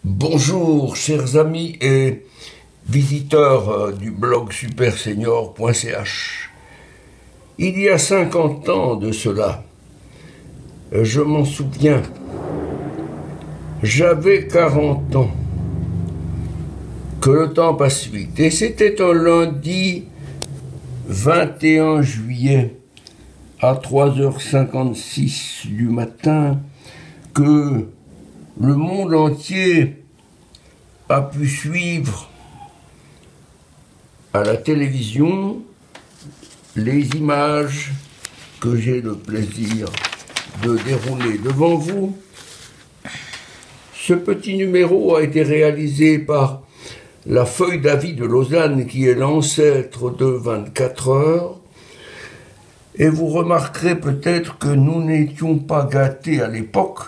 Bonjour chers amis et visiteurs du blog supersenior.ch. Il y a 50 ans de cela, je m'en souviens, j'avais 40 ans. Que le temps passe vite. Et c'était un lundi 21 juillet à 3h56 du matin que le monde entier a pu suivre à la télévision les images que j'ai le plaisir de dérouler devant vous. Ce petit numéro a été réalisé par la Feuille d'avis de Lausanne, qui est l'ancêtre de 24 heures. Et vous remarquerez peut-être que nous n'étions pas gâtés à l'époque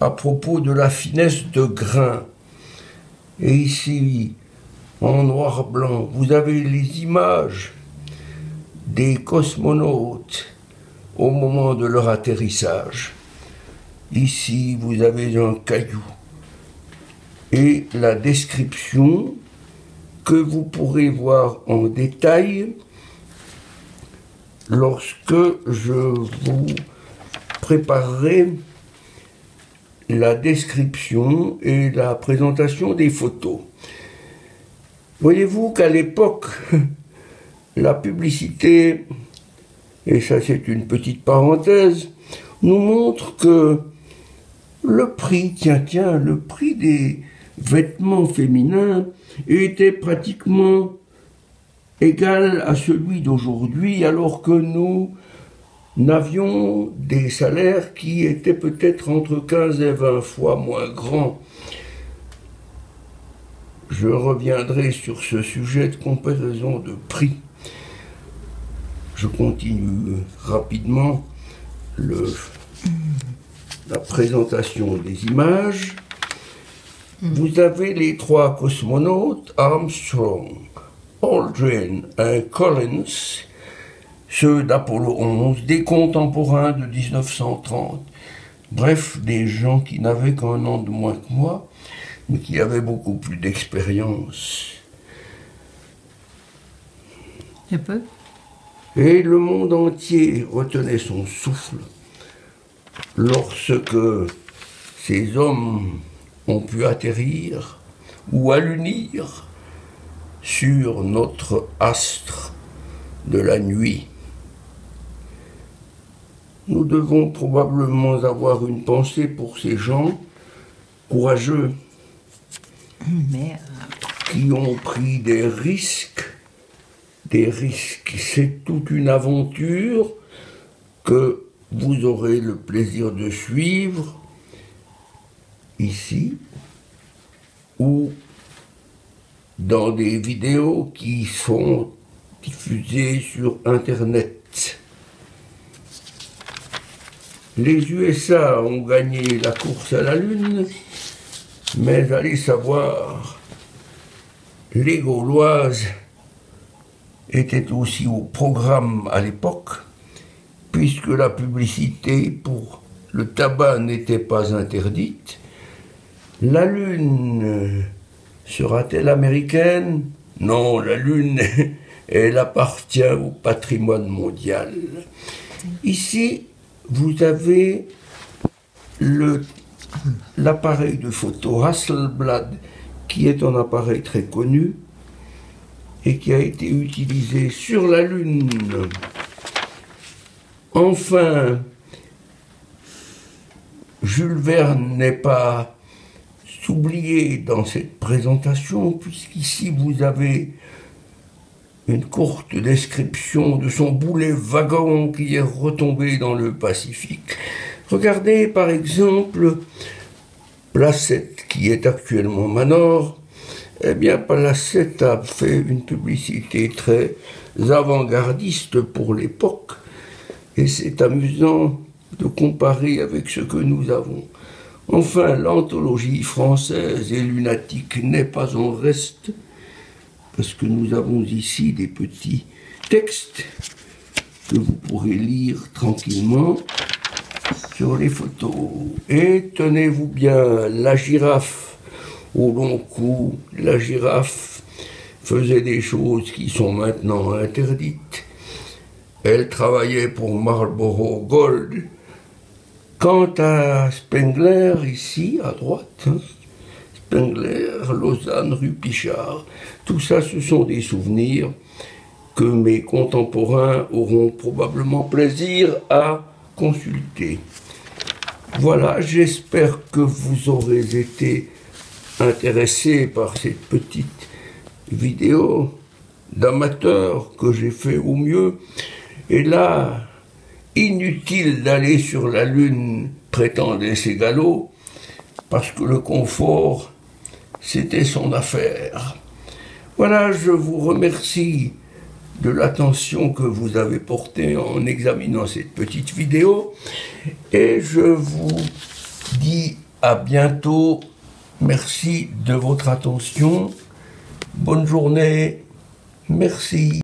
à propos de la finesse de grain. Et ici, en noir-blanc, vous avez les images des cosmonautes au moment de leur atterrissage. Ici, vous avez un caillou et la description que vous pourrez voir en détail lorsque je vous préparerai la description et la présentation des photos. Voyez-vous qu'à l'époque, la publicité, et ça c'est une petite parenthèse, nous montre que le prix, le prix des vêtements féminins était pratiquement égal à celui d'aujourd'hui, alors que nous n'avions des salaires qui étaient peut-être entre 15 et 20 fois moins grands. Je reviendrai sur ce sujet de comparaison de prix. Je continue rapidement la présentation des images. Vous avez les trois cosmonautes, Armstrong, Aldrin et Collins, ceux d'Apollo 11, des contemporains de 1930. Bref, des gens qui n'avaient qu'un an de moins que moi, mais qui avaient beaucoup plus d'expérience. Un peu. Et le monde entier retenait son souffle lorsque ces hommes ont pu atterrir ou allunir sur notre astre de la nuit. Nous devons probablement avoir une pensée pour ces gens courageux qui ont pris des risques. Des risques, c'est toute une aventure que vous aurez le plaisir de suivre ici ou dans des vidéos qui sont diffusées sur Internet. Les USA ont gagné la course à la Lune, mais allez savoir, les Gauloises étaient aussi au programme à l'époque, puisque la publicité pour le tabac n'était pas interdite. La Lune sera-t-elle américaine? Non, la Lune, elle appartient au patrimoine mondial. Ici, vous avez l'appareil de photo Hasselblad, qui est un appareil très connu et qui a été utilisé sur la Lune. Enfin, Jules Verne n'est pas oublié dans cette présentation, puisqu'ici vous avez une courte description de son boulet wagon qui est retombé dans le Pacifique. Regardez par exemple Placette, qui est actuellement Manor. Eh bien, Placette a fait une publicité très avant-gardiste pour l'époque, et c'est amusant de comparer avec ce que nous avons. Enfin, l'anthologie française et lunatique n'est pas en reste, parce que nous avons ici des petits textes que vous pourrez lire tranquillement sur les photos. Et tenez-vous bien, la girafe au long cou. La girafe faisait des choses qui sont maintenant interdites. Elle travaillait pour Marlboro Gold. Quant à Spengler, ici, à droite, Spengler, Lausanne, rue Pichard, tout ça, ce sont des souvenirs que mes contemporains auront probablement plaisir à consulter. Voilà, j'espère que vous aurez été intéressés par cette petite vidéo d'amateur que j'ai fait au mieux. Et là, inutile d'aller sur la Lune, prétendait Ségalo, parce que le confort, c'était son affaire. Voilà, je vous remercie de l'attention que vous avez portée en examinant cette petite vidéo, et je vous dis à bientôt. Merci de votre attention. Bonne journée. Merci.